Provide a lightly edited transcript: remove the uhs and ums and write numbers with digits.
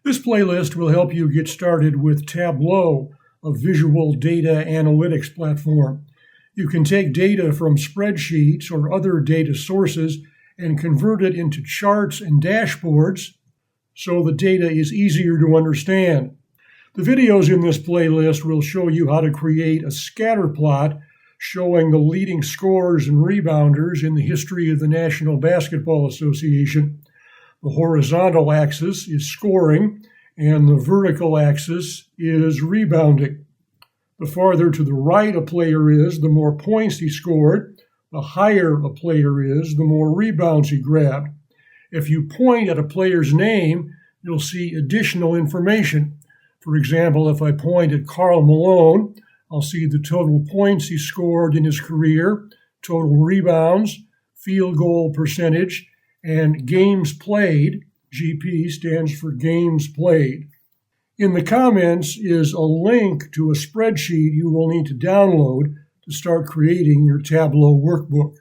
This playlist will help you get started with Tableau, a visual data analytics platform. You can take data from spreadsheets or other data sources and convert it into charts and dashboards so the data is easier to understand. The videos in this playlist will show you how to create a scatter plot showing the leading scorers and rebounders in the history of the National Basketball Association. The horizontal axis is scoring, and the vertical axis is rebounding. The farther to the right a player is, the more points he scored. The higher a player is, the more rebounds he grabbed. If you point at a player's name, you'll see additional information. For example, if I point at Karl Malone, I'll see the total points he scored in his career, total rebounds, field goal percentage, and games played. GP stands for games played. In the comments is a link to a spreadsheet you will need to download to start creating your Tableau workbook.